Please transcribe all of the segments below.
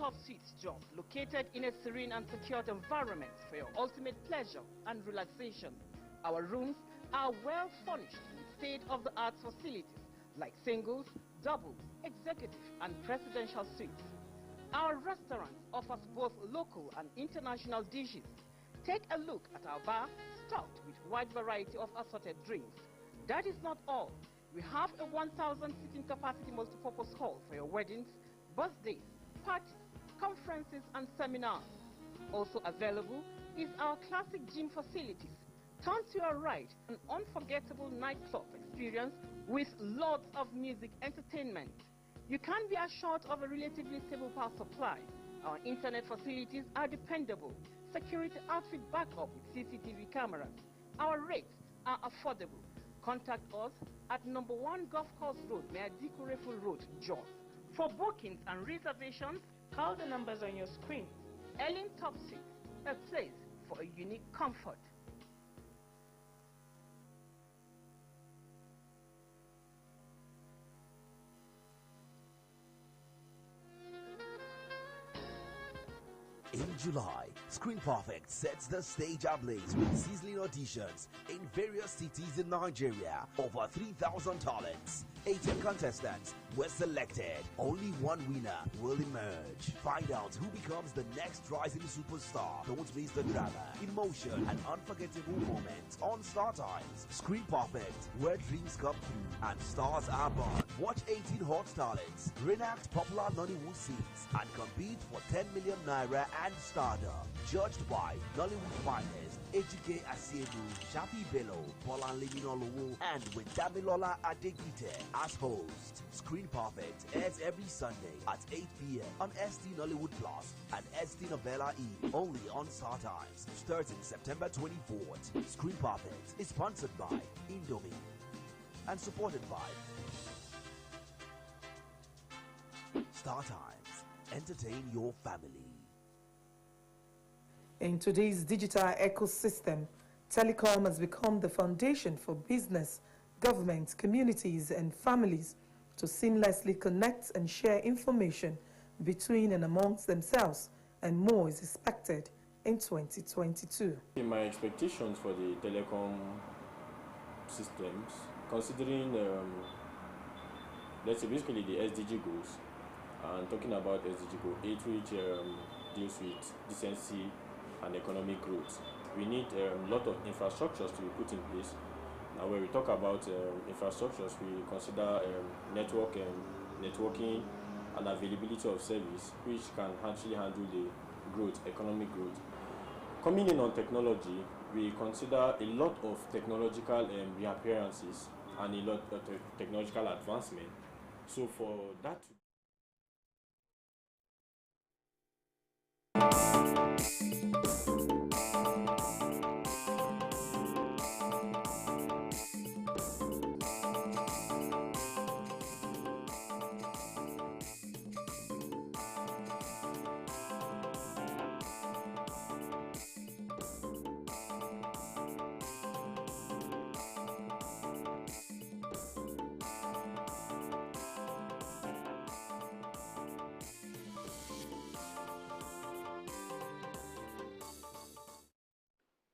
Top Suites Jos, located in a serene and secured environment for your ultimate pleasure and relaxation. Our rooms are well furnished with state-of-the-art facilities like singles, doubles, executive and presidential suites. Our restaurant offers both local and international dishes. Take a look at our bar, stocked with wide variety of assorted drinks. That is not all. We have a 1,000 seating capacity multipurpose hall for your weddings, birthdays, parties, conferences and seminars. Also available is our classic gym facilities. Turn to your right, an unforgettable nightclub experience with lots of music entertainment. You can be assured of a relatively stable power supply. Our internet facilities are dependable. Security outfit backup with CCTV cameras. Our rates are affordable. Contact us at number 1 Golf Course Road, Meadiko Refu Road, Jos. For bookings and reservations, call the numbers on your screen. Ellen Top Suites, a place for a unique comfort. In July, Screen Perfect sets the stage ablaze with sizzling auditions in various cities in Nigeria. Over 3,000 talents, 18 contestants were selected. Only one winner will emerge. Find out who becomes the next rising superstar. Don't miss the drama, emotion, and unforgettable moments on Star Times. Screen Perfect, where dreams come true and stars are born. Watch 18 hot talents reenact popular Nollywood scenes and compete for 10 million naira and stardom. Judged by Nollywood finest Ejike Asiedu, Shafi Bello, Bolanle Minolowo, and with Damilola Adegite as host. Screen Perfect airs every Sunday at 8 p.m. on ST Nollywood Plus and ST Novella E, only on Star Times, starting September 24th. Screen Perfect is sponsored by Indomie and supported by Star Times. Entertain your family. In today's digital ecosystem, telecom has become the foundation for business, government, communities, and families to seamlessly connect and share information between and amongst themselves, and more is expected in 2022. My expectations for the telecom systems, considering, let's say basically the SDG goals, and talking about SDG goal 8, which deals with decency and economic growth, we need a lot of infrastructures to be put in place. Now, when we talk about infrastructures, we consider networking and availability of service, which can actually handle the growth, economic growth. Coming in on technology, we consider a lot of technological reappearances and a lot of technological advancement. So for that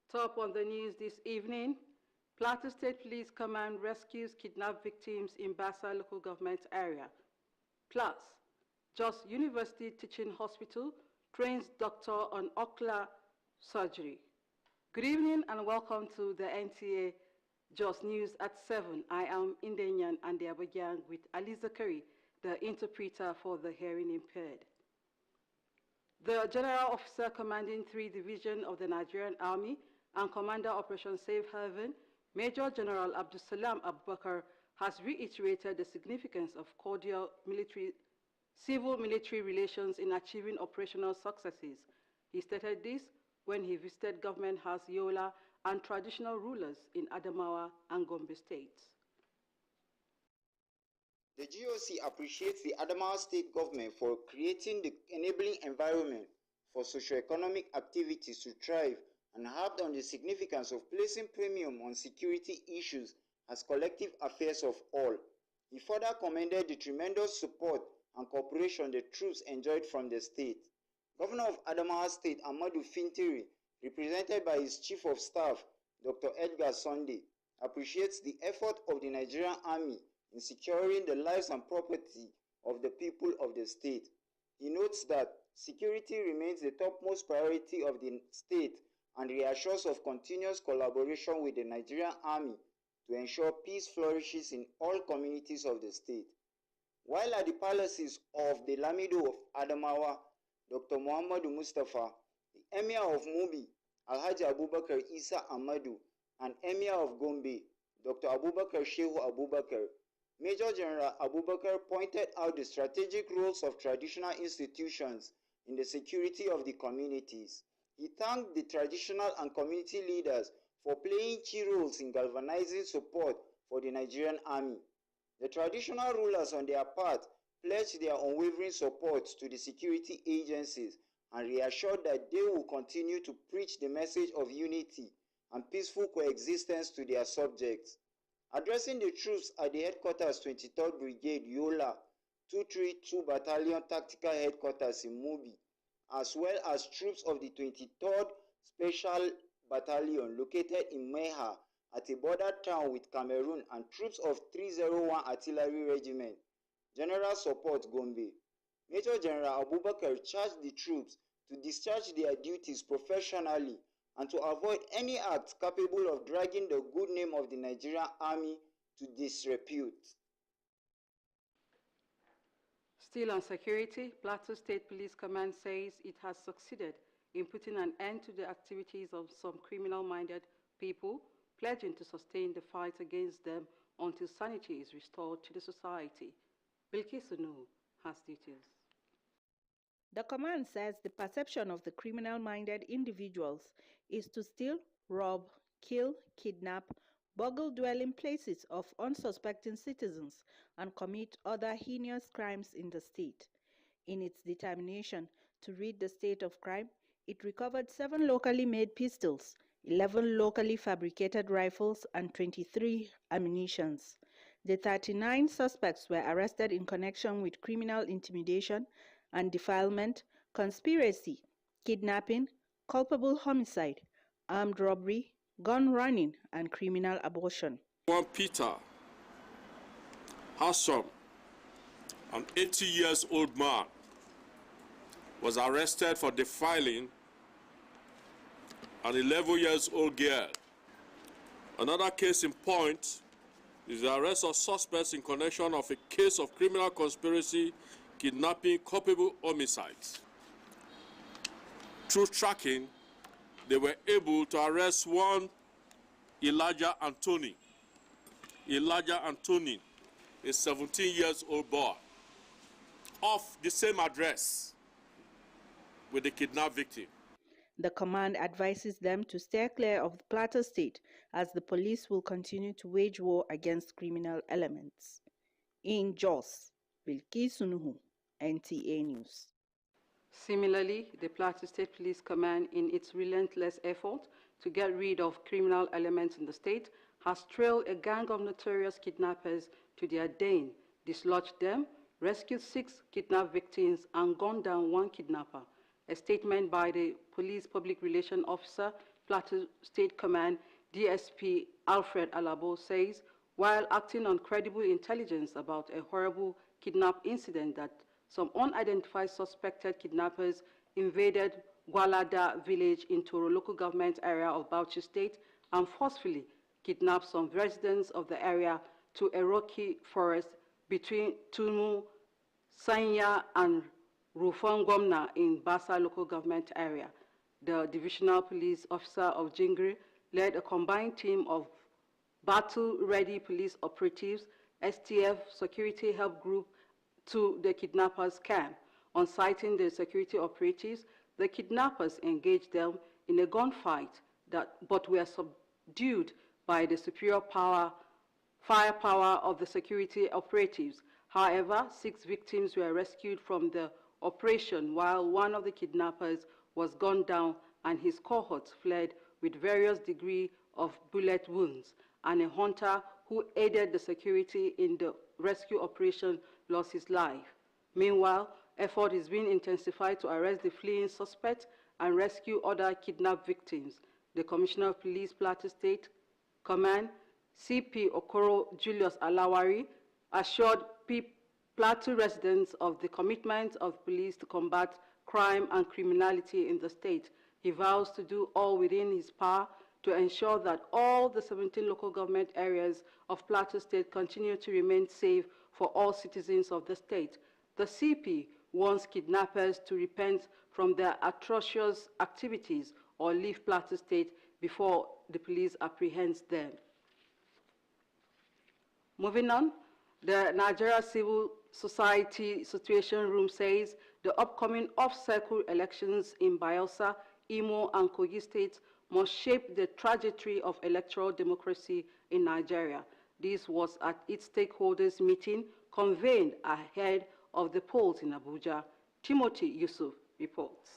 Top on the news this evening, Plateau State Police Command rescues kidnapped victims in Bassa local government area. Plus, Jos University Teaching Hospital trains doctor on ocular surgery. Good evening and welcome to the Nta Jos News at 7. I am Indenyan and Abagyan with Ali Zakari, the interpreter for the hearing impaired. The General Officer commanding 3 Division of the Nigerian Army and Commander Operation Safe Haven, Major General Abdulsalam Abubakar, has reiterated the significance of cordial civil-military relations in achieving operational successes. He stated this when he visited government house Yola and traditional rulers in Adamawa and Gombe states. The GOC appreciates the Adamawa State government for creating the enabling environment for socio-economic activities to thrive and harped on the significance of placing premium on security issues as collective affairs of all. He further commended the tremendous support and cooperation the troops enjoyed from the state. Governor of Adamawa State, Ahmadu Fintiri, represented by his Chief of Staff, Dr. Edgar Sunday, appreciates the effort of the Nigerian Army in securing the lives and property of the people of the state. He notes that security remains the topmost priority of the state and reassures of continuous collaboration with the Nigerian Army to ensure peace flourishes in all communities of the state. While at the palaces of the Lamido of Adamawa, Dr. Muhammadu Mustafa, the Emir of Mubi, Alhaji Abubakar Isa Ahmadu, and Emir of Gombe, Dr. Abubakar Shehu Abubakar, Major General Abubakar pointed out the strategic roles of traditional institutions in the security of the communities. He thanked the traditional and community leaders for playing key roles in galvanizing support for the Nigerian Army. The traditional rulers on their part pledged their unwavering support to the security agencies and reassured that they will continue to preach the message of unity and peaceful coexistence to their subjects. Addressing the troops at the headquarters 23rd Brigade Yola 232 Battalion Tactical Headquarters in Mubi, as well as troops of the 23rd Special Battalion located in Meha at a border town with Cameroon, and troops of 301 Artillery Regiment, General Support Gombe. Major General Abubakar charged the troops to discharge their duties professionally and to avoid any act capable of dragging the good name of the Nigerian Army to disrepute. Still on security, Plateau State Police Command says it has succeeded in putting an end to the activities of some criminal-minded people, pledging to sustain the fight against them until sanity is restored to the society. Bilkisu Nuhu has details. The command says the perception of the criminal-minded individuals is to steal, rob, kill, kidnap, burgle dwelling places of unsuspecting citizens, and commit other heinous crimes in the state. In its determination to rid the state of crime, it recovered 7 locally made pistols, 11 locally fabricated rifles, and 23 ammunitions. The 39 suspects were arrested in connection with criminal intimidation and defilement, conspiracy, kidnapping, culpable homicide, armed robbery, gun running, and criminal abortion. One Peter Hassan, an 80-year-old man, was arrested for defiling an 11-year-old girl. Another case in point is the arrest of suspects in connection of a case of criminal conspiracy, kidnapping, culpable homicides. Through tracking, they were able to arrest one Elijah Anthony, a 17-year-old boy, off the same address with the kidnapped victim. The command advises them to steer clear of the Plateau State as the police will continue to wage war against criminal elements. In Jos, Bilkisu Nuhu, NTA News. Similarly, the Plateau State Police Command, in its relentless effort to get rid of criminal elements in the state, has trailed a gang of notorious kidnappers to their den, dislodged them, rescued 6 kidnapped victims, and gunned down 1 kidnapper. A statement by the Police Public Relations Officer, Plateau State Command, DSP Alfred Alabo, says, while acting on credible intelligence about a horrible kidnap incident that some unidentified suspected kidnappers invaded Gwalada village in Toro local government area of Bauchi State and forcefully kidnapped some residents of the area to a rocky forest between Tumu, Sanya, and Rufangomna in Basa local government area. The Divisional Police Officer of Jingri led a combined team of battle-ready police operatives, STF Security Help Group, to the kidnappers' camp. On sighting the security operatives, the kidnappers engaged them in a gunfight but were subdued by the superior firepower of the security operatives. However, 6 victims were rescued from the operation, while one of the kidnappers was gunned down and his cohorts fled with various degrees of bullet wounds, and a hunter who aided the security in the rescue operation lost his life. Meanwhile, effort is being intensified to arrest the fleeing suspect and rescue other kidnapped victims. The Commissioner of Police, Plateau State Command, CP Okoro Julius Alawari, assured Plateau residents of the commitment of police to combat crime and criminality in the state. He vows to do all within his power to ensure that all the 17 local government areas of Plateau State continue to remain safe for all citizens of the state. The CP wants kidnappers to repent from their atrocious activities or leave Plateau State before the police apprehends them. Moving on, the Nigeria Civil Society Situation Room says the upcoming off-cycle elections in Bayelsa, Imo, and Kogi states must shape the trajectory of electoral democracy in Nigeria. This was at its stakeholders meeting convened ahead of the polls in Abuja. Timothy Yusuf reports.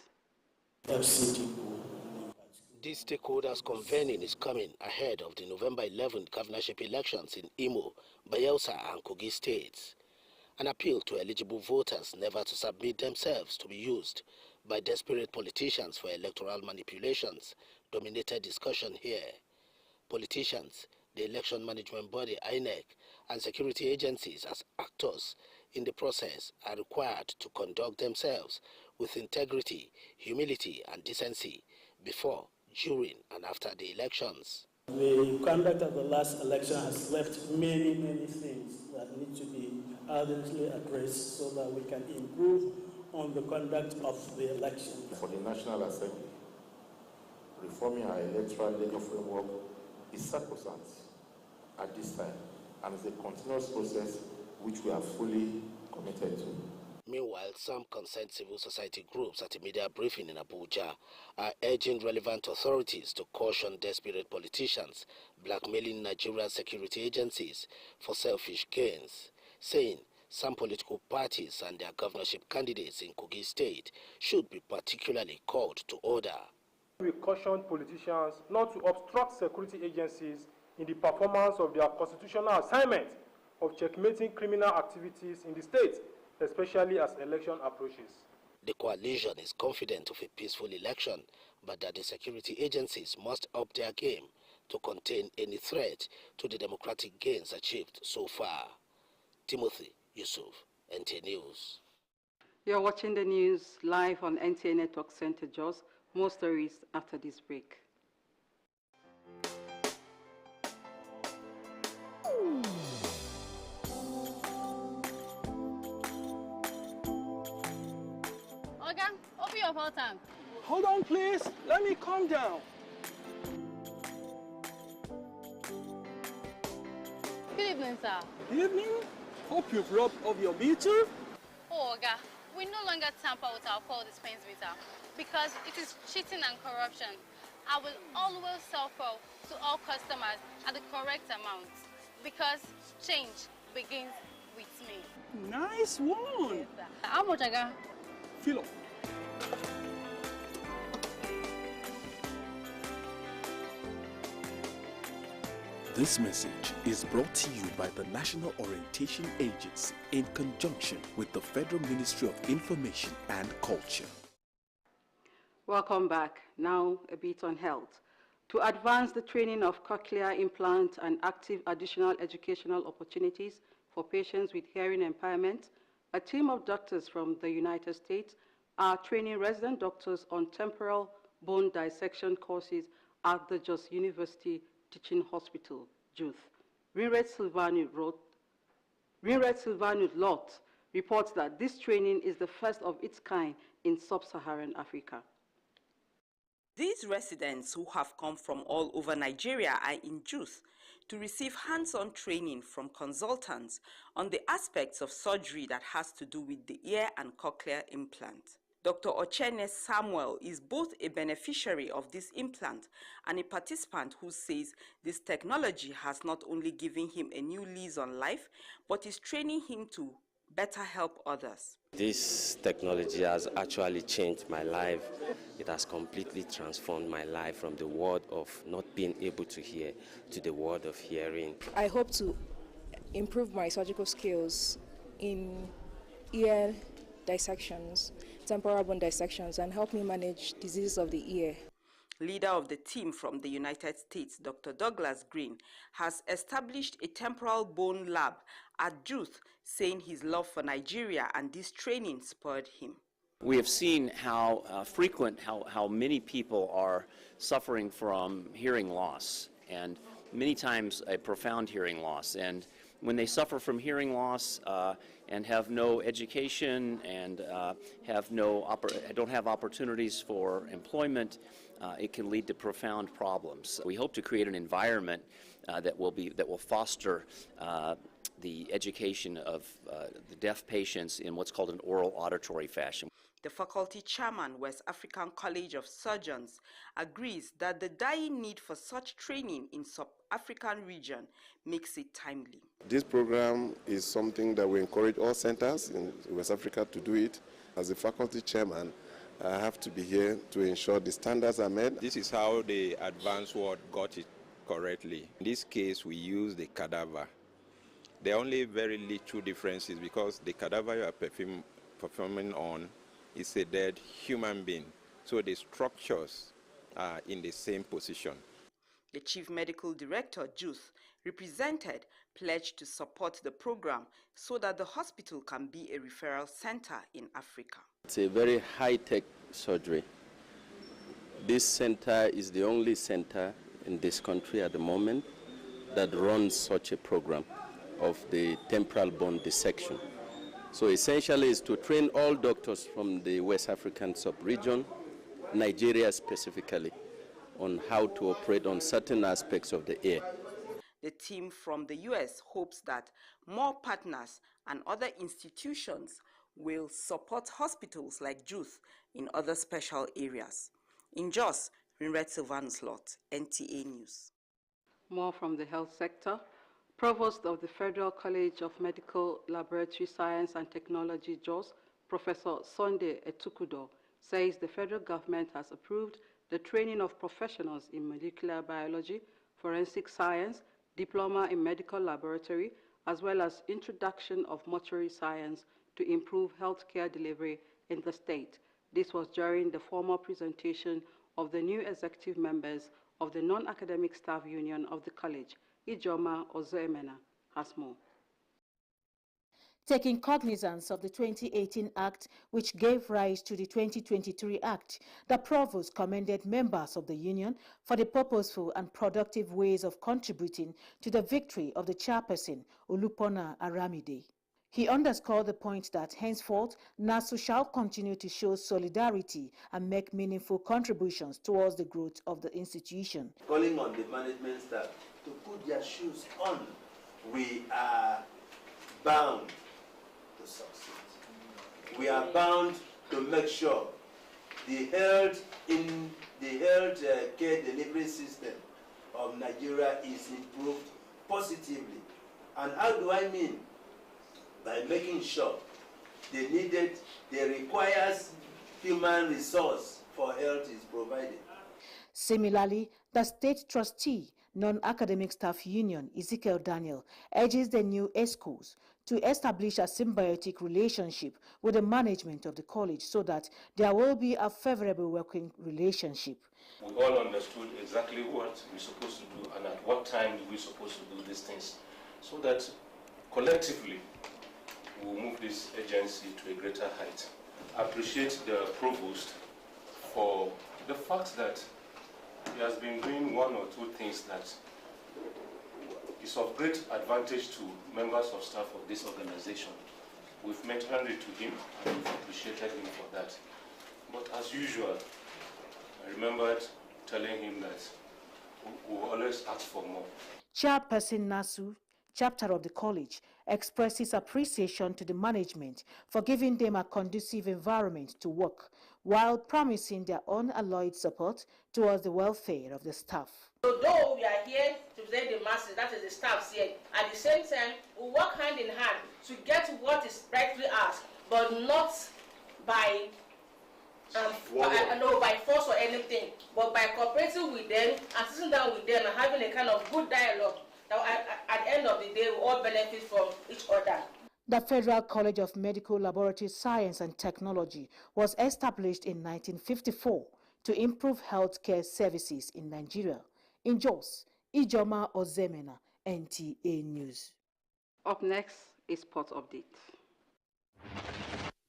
This stakeholders convening is coming ahead of the November 11th governorship elections in Imo, Bayelsa, and Kogi states. An appeal to eligible voters never to submit themselves to be used by desperate politicians for electoral manipulations dominated discussion here. Politicians, the election management body INEC, and security agencies as actors in the process are required to conduct themselves with integrity, humility, and decency before, during, and after the elections. The conduct of the last election has left many things that need to be urgently addressed so that we can improve on the conduct of the election. For the National Assembly, reforming our electoral legal framework is sacrosanct at this time, and is a continuous process which we are fully committed to. Meanwhile, some concerned civil society groups at a media briefing in Abuja are urging relevant authorities to caution desperate politicians blackmailing Nigeria's security agencies for selfish gains, saying some political parties and their governorship candidates in Kogi State should be particularly called to order. We caution politicians not to obstruct security agencies in the performance of their constitutional assignment of checkmating criminal activities in the state, especially as election approaches. The coalition is confident of a peaceful election, but that the security agencies must up their game to contain any threat to the democratic gains achieved so far. Timothy Yusuf, NTA News. You're watching the news live on NTA Network Nta Jos. More stories after this break. Oga, open your phone tank. Hold on, please. Let me calm down. Good evening, sir. Evening. Hope you've rubbed off your meter. Oh, Oga, we no longer tamper with our fuel dispense meter because it is cheating and corruption. I will always sell fuel to all customers at the correct amount because change begins with me. Nice one. Yes, sir. How much, Oga? Fill up. This message is brought to you by the National Orientation Agency in conjunction with the Federal Ministry of Information and Culture. Welcome back. Now a bit on health. To advance the training of cochlear implant and active additional educational opportunities for patients with hearing impairment, a team of doctors from the United States are training resident doctors on temporal bone dissection courses at the Jos University Teaching Hospital, JUTH. Rinred Silvano Lot reports that this training is the first of its kind in sub-Saharan Africa. These residents who have come from all over Nigeria are in JUTH to receive hands-on training from consultants on the aspects of surgery that has to do with the ear and cochlear implant. Dr. Ochene Samuel is both a beneficiary of this implant and a participant who says this technology has not only given him a new lease on life, but is training him to better help others. This technology has actually changed my life. It has completely transformed my life from the world of not being able to hear to the world of hearing. I hope to improve my surgical skills in ear dissections, temporal bone dissections, and help me manage diseases of the ear. Leader of the team from the United States, Dr. Douglas Green, has established a temporal bone lab at Juth, saying his love for Nigeria and this training spurred him. We have seen how how many people are suffering from hearing loss, and many times a profound hearing loss. And when they suffer from hearing loss and have no education and don't have opportunities for employment, it can lead to profound problems. We hope to create an environment that will foster the education of the deaf patients in what's called an oral auditory fashion. The faculty chairman, West African College of Surgeons, agrees that the dying need for such training in sub-African region makes it timely. This program is something that we encourage all centers in West Africa to do it. As a faculty chairman, I have to be here to ensure the standards are met. This is how the advanced world got it correctly. In this case, we use the cadaver. The only very little difference is because the cadaver you are performing on is a dead human being, so the structures are in the same position. The Chief Medical Director, Juth, represented, pledged to support the program so that the hospital can be a referral center in Africa. It's a very high-tech surgery. This center is the only center in this country at the moment that runs such a program of the temporal bone dissection. So essentially is to train all doctors from the West African sub-region, Nigeria specifically, on how to operate on certain aspects of the ear. The team from the US hopes that more partners and other institutions will support hospitals like Juth in other special areas. In Jos, Rinret Sylvanus-Lot, NTA News. More from the health sector. Provost of the Federal College of Medical Laboratory Science and Technology, Jos, Professor Sunday Etukudo, says the federal government has approved the training of professionals in molecular biology, forensic science, diploma in medical laboratory, as well as introduction of mortuary science to improve healthcare delivery in the state. This was during the formal presentation of the new executive members of the non-academic staff union of the college. Ijoma Ozoemena has more. Taking cognizance of the 2018 Act, which gave rise to the 2023 Act, the Provost commended members of the union for the purposeful and productive ways of contributing to the victory of the chairperson, Olupona Aramide. He underscored the point that henceforth, NASU shall continue to show solidarity and make meaningful contributions towards the growth of the institution. Calling on the management staff to put their shoes on, we are bound to succeed. We are bound to make sure the health care delivery system of Nigeria is improved positively. And how do I mean? By making sure the requires human resource for health is provided. Similarly, the state trustee, non-academic staff union, Ezekiel Daniel, urges the new ESCOs to establish a symbiotic relationship with the management of the college so that there will be a favorable working relationship. We all understood exactly what we're supposed to do and at what time we're supposed to do these things, so that collectively we'll move this agency to a greater height. I appreciate the provost for the fact that he has been doing one or two things that is of great advantage to members of staff of this organization. We've mentioned it to him and we've appreciated him for that. But as usual, I remembered telling him that we will always ask for more. Chairperson Nasu, chapter of the college, expresses appreciation to the management for giving them a conducive environment to work, while promising their unalloyed support towards the welfare of the staff. So though we are here to represent the masses, that is the staff here, at the same time, we work hand in hand to get what is rightfully asked, but not by force or anything, but by cooperating with them and sitting down with them and having a kind of good dialogue. Now, at the end of the day, we all benefit from each other. The Federal College of Medical Laboratory Science and Technology was established in 1954 to improve healthcare services in Nigeria. In Jos, Ijoma Ozemena, NTA News. Up next is Sport Update.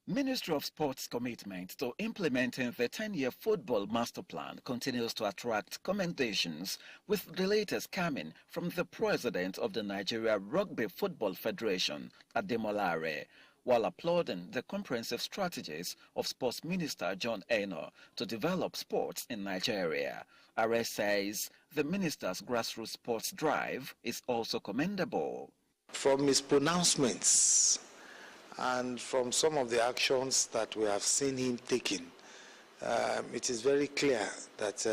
Ministry of Sports' commitment to implementing the 10-year football master plan continues to attract commendations, with the latest coming from the president of the Nigeria Rugby Football Federation, Ademola Are, while applauding the comprehensive strategies of Sports Minister John Eno to develop sports in Nigeria. Are says the minister's grassroots sports drive is also commendable. From his pronouncements and from some of the actions that we have seen him taking, it is very clear that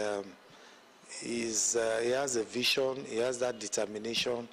he has a vision, he has that determination,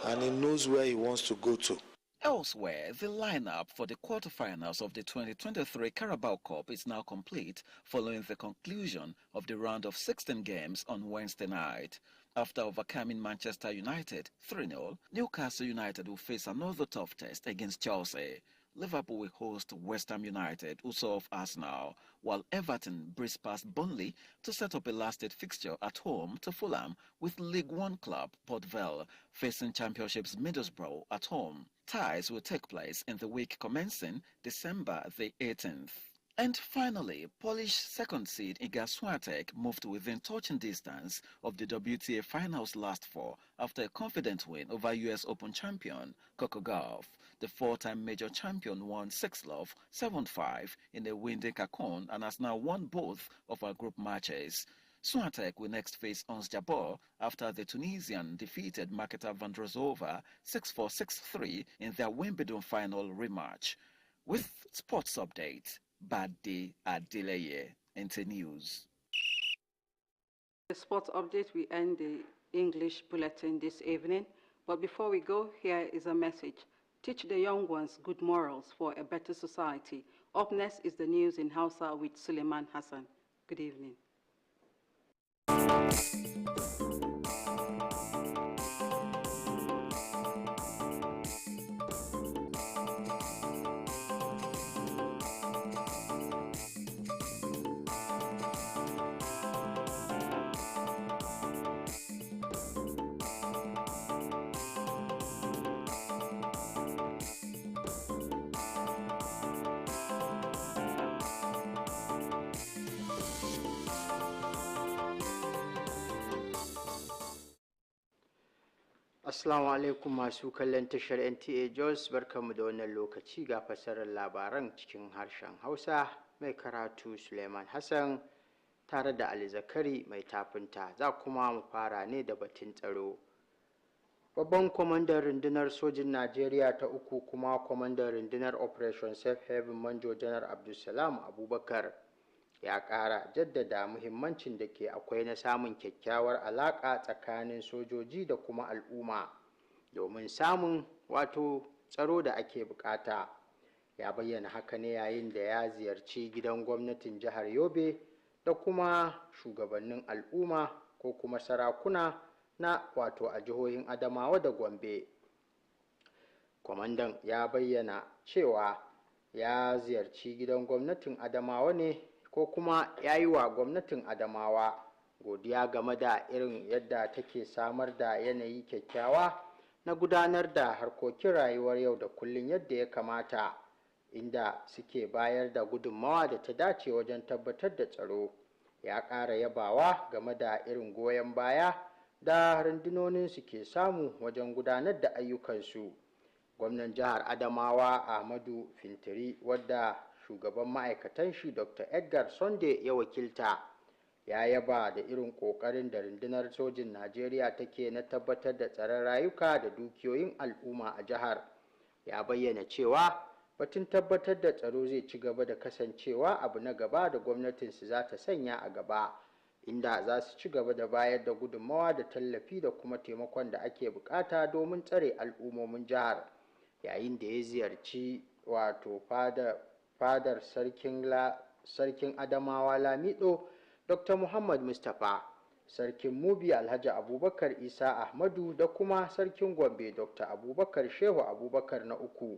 and he knows where he wants to go to. Elsewhere, the lineup for the quarterfinals of the 2023 Carabao Cup is now complete following the conclusion of the round of 16 games on Wednesday night. After overcoming Manchester United 3-0, Newcastle United will face another tough test against Chelsea. Liverpool will host West Ham United, who saw off Arsenal, while Everton breeze past Burnley to set up a last-minute fixture at home to Fulham, with League One club Port Vale facing Championship's Middlesbrough at home. Ties will take place in the week commencing December the 18th. And finally, Polish second seed Iga Swiatek moved within touching distance of the WTA finals last fall after a confident win over US Open champion Coco Gauff. The four-time major champion won 6-love, 7-5 in a win in Cancun and has now won both of her group matches. Swiatek will next face Ons Jabeur after the Tunisian defeated Marketa Vondrousova 6-4, 6-3 in their Wimbledon final rematch. With sports update, Bade Adeleye, Nta News. The sports update, we end the English bulletin this evening. But before we go, here is a message. Teach the young ones good morals for a better society. Up next is the news in Hausa with Suleiman Hassan. Good evening. Assalamu alaikum masu kallon tashar Nta Jos, barkamu da wannan lokaci ga fasarar labaran cikin harshen Hausa mai karatu Suleiman Hassan tare da Ali Zakari mai tafinta. Za kuma mu fara ne da batun tsaro. Babban kwamandan rundunar sojin Najeriya ta uku kuma kwamandan rundunar Operation Safe Haven Manjo Janar Abdulsalam Abubakar ya ƙara jaddada muhimmancin da ke akwai na samun kyakkyawar alaƙa tsakanin sojoji da kuma al'umma domin samun tsaro da ake bukata. Ya bayyana haka ne yayin da ya ziyarci gidan gwamnatin jihar Yobe da kuma shugabannin al'umma ko kuma sarakuna na a jihohin Adamawa da Gombe. Kwamandan ya bayyana cewa ya ziyarci gidan gwamnatin Adamawa ne ko kuma ya yi wa gwamnatin Adamawa godiya game da irin yadda take samar da yanayi kyakkyawa na gudanar da harkokin rayuwar yau da kullum yadda ya kamata, inda suke bayar da gudunmawa da ta dace wajen tabbatar da tsaro. Ya ƙara yabawa game da irin goyon baya da rundunonin su ke samu wajen gudanar da ayyukansu. Gwamnan jihar Adamawa Ahmadu Fintiri, wadda shugaban ma'aikatan shi Dr. Edgar Sunday ya wakilta, ya yaba da irin ƙoƙarin da rundunar sojin Najeriya take na tabbatar da tsaron rayuka da dukiyoyin al'umma a jihar. Ya bayyana cewa batun tabbatar da tsaro zai ci gaba da kasancewa abu na gaba da gwamnatinsu za ta sanya a gaba, inda za su ci gaba da bayar da gudunmawa da tallafi da kuma taimakon da ake bukata domin tsare al'ummomin jihar. Yayin da ya ziyarci fadar sarkin Adamawa Lamido Dr. Muhammad Mustapha, sarkin Mubi Alhaji Abubakar Isa Ahmadu da kuma sarkin Gombe Dr. Abubakar Shehu Abubakar na uku,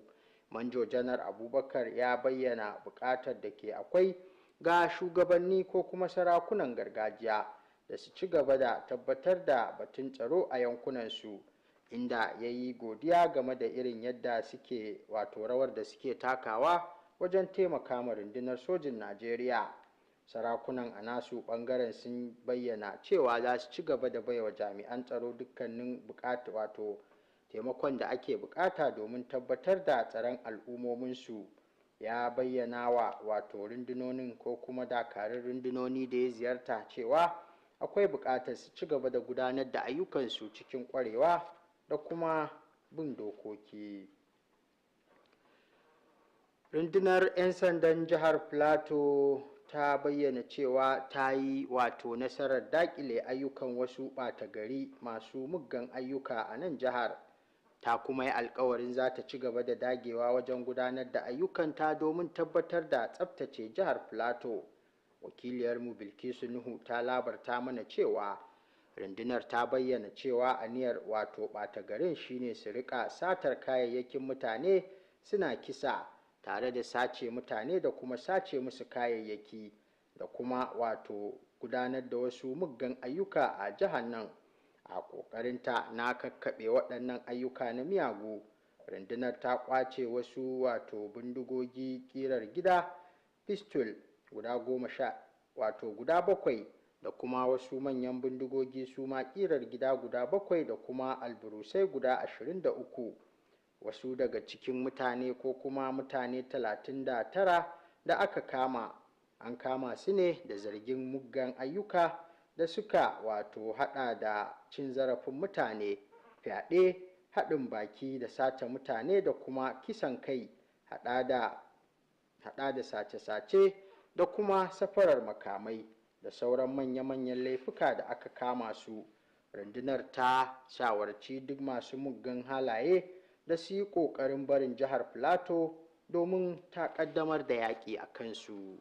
Manjo Janar Abubakar ya bayyana buƙatar da ke akwai ga shugabanni ko kuma sarakunan gargajiya da su ci gaba da tabbatar da batun tsaro a yankunansu, inda ya yi godiya game da irin yadda suke rawar da suke takawa wajen taimaka ma rundunar sojin Najeriya. Sarakunan a nasu ɓangaren sun bayyana cewa za su ci gaba da baiwa jami'an tsaro dukkanin taimakon da ake bukata domin tabbatar da tsaron al'ummominsu. Ya bayyana wa rundunonin ko kuma dakarun rundunoni da ya ziyarta cewa akwai bukatar su ci gaba da gudanar da ayyukansu cikin kwarewa da kuma bin dokoki. Rundunar 'yan sandan jihar Plateau ta bayyana cewa ta yi nasarar dakile ayyukan wasu ɓata gari masu muggan ayyuka a nan jihar. Ta kuma yi alkawarin za ta ci gaba da dagewa wajen gudanar da ayyukanta domin tabbatar da tsabtace jihar Plateau. Wakiliyarmu Bilkisu Nuhu ta labarta mana cewa rundunar ta bayyana cewa aniyar ɓata garin shine su rika satar kayayyakin mutane suna kisa tare da sace mutane da kuma sace musu kayayyaki da kuma gudanar da wasu muggan ayyuka a jihar nan. A ƙoƙarinta na kakkaɓe waɗannan ayyuka na miyagu, rundunar ta ƙwace wasu bindigogi ƙirar gida pistol guda 7 da kuma wasu manyan bindigogi su ma ƙirar gida guda 7 da kuma alburusai guda 23. Wasu daga cikin mutane ko kuma mutane 39 da aka kama an kama su ne da zargin muggan ayyuka da suka hada da cin zarafin mutane, fyaɗe, haɗin baki da sace mutane da kuma kisan kai hada da sace-sace da kuma safarar makamai da sauran manya-manyan laifuka da aka kama su. Rundunar ta shawarci duk masu muggan halaye da su yi ƙoƙarin barin jihar Plateau domin ta ƙaddamar da yaƙi a kansu.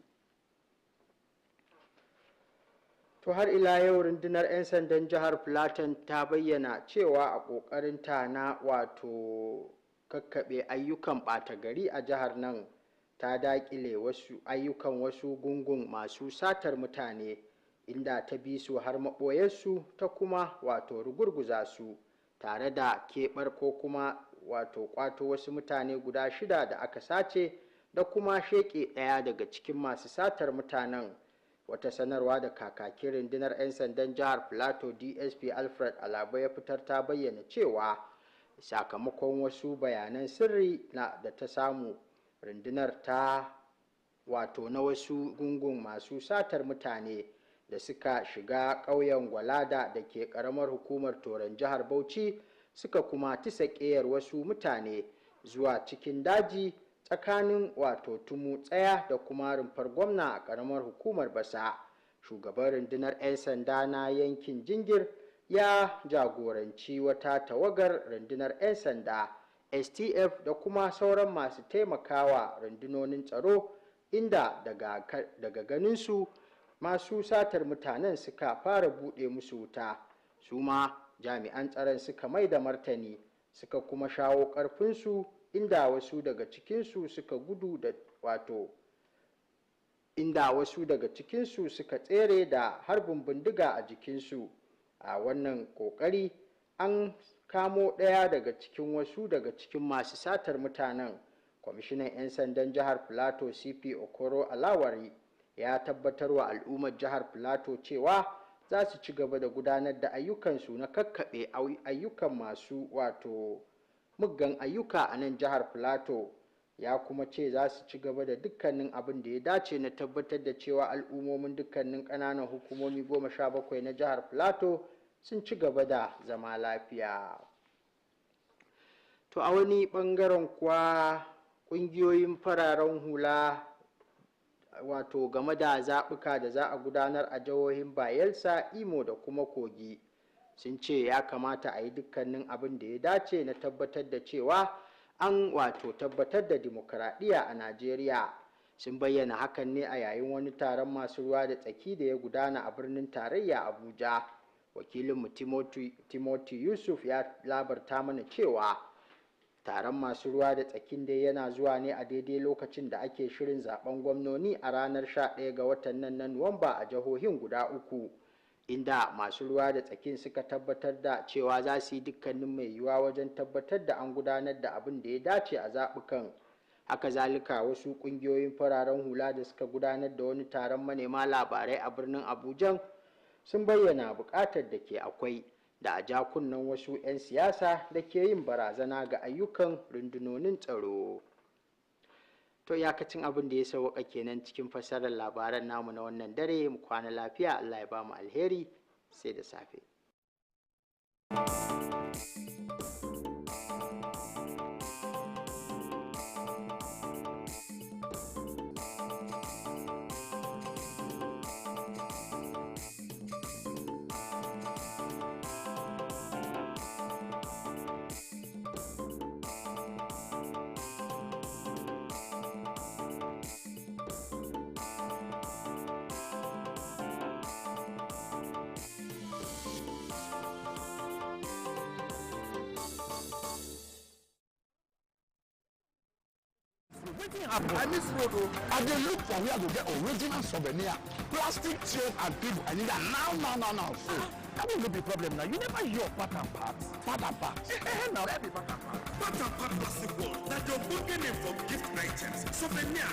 To har ila yau rundunar 'yan sandan jihar Plateau ta bayyana cewa a ƙoƙarinta na kakkaɓe ayyukan ɓata gari a jihar nan ta daƙile wasu ayyukan wasu gungun masu satar mutane, inda ta bi su har maɓoyarsu ta kuma rugurguza su tare da keɓar ko kuma ƙwato wasu mutane guda 6 da aka sace da kuma sheƙe ɗaya daga cikin masu satar mutanen. Wata sanarwa da kakakin rundunar 'yan sandan jihar Plateau DSP Alfred Alaba ya fitar ta bayyana cewa sakamakon wasu bayanan sirri da ta samu, rundunar ta na wasu gungun masu satar mutane da suka shiga ƙauyen Gwalada da ke ƙaramar hukumar Toron jihar Bauchi suka kuma tisa ƙeyar wasu mutane zuwa cikin daji tsakanin Tumu Tsaya da kuma Rumfar Gwamna a ƙaramar hukumar Basa. Shugaban rundunar 'yan sanda na yankin Jingir ya jagoranci wata tawagar rundunar 'yan sanda STF da kuma sauran masu taimakawa rundunonin tsaro, inda daga ganinsu masu satar mutanen suka fara buɗe musu wuta. Su ma jami'an tsaron suka mai da martani suka kuma shawo ƙarfinsu, inda wasu daga cikinsu suka gudu da inda wasu daga cikinsu suka tsere da harbin bindiga a jikinsu. A wannan ƙoƙari an kamo ɗaya daga cikin masu satar mutanen. Kwamishinan 'yan sandan jihar Plateau CP Okoro Alawari ya tabbatar wa al'ummar jihar Plateau cewa za su ci gaba da gudanar da ayyukansu na kakkaɓe ayyukan masu muggan ayyuka a nan jihar Plateau. Ya kuma ce za su ci gaba da dukkanin abin da ya dace na tabbatar da cewa al'ummomin dukkanin ƙananan hukumomi 17 na jihar Plateau sun ci gaba da zama lafiya. To a wani ɓangaren kuwa ƙungiyoyin fararen hula game da zaɓuka da za a gudanar a jihohin Bayelsa, Imo da kuma Kogi sun ce ya kamata a yi dukkanin abin da ya dace na tabbatar da cewa an tabbatar da dimokuraɗiyya a Najeriya. Sun bayyana hakan ne a yayin wani taron masu ruwa da tsaki da ya gudana a birnin tarayya Abuja. Wakilinmu Timothy Yusuf ya labarta mana cewa Taron masu ruwa da tsakin dai yana zuwa ne a daidai lokacin da ake shirin zaben gwamnoni a ranar 11 ga watan nan na Nuwamba a jihohin guda 3, inda masu ruwa da tsakin suka tabbatar da cewa za su yi dukkanin mai yiwuwa wajen tabbatar da an gudanar da abin da ya dace a zaɓukan. Haka zalika wasu ƙungiyoyin fararen hula da suka gudanar da wani taron manema labarai a birnin Abuja sun bayyana buƙatar da ke akwai da a ja kunnen wasu 'yan siyasa da ke yin barazana ga ayyukan rundunonin tsaro. To iyakacin abin da ya sauka kenan cikin fassarar labaran namu na wannan dare. Mu kwana lafiya, Allah ya ba mu alheri, sai da safe. Wetin happen? I miss road. I dey look for where I go get original souvenir, plastic chairs and table. I need that now. So that will not be problem now. You never hear part and part. Now that be part and part. Part and part plastic world. That your booking name for gift items, souvenir,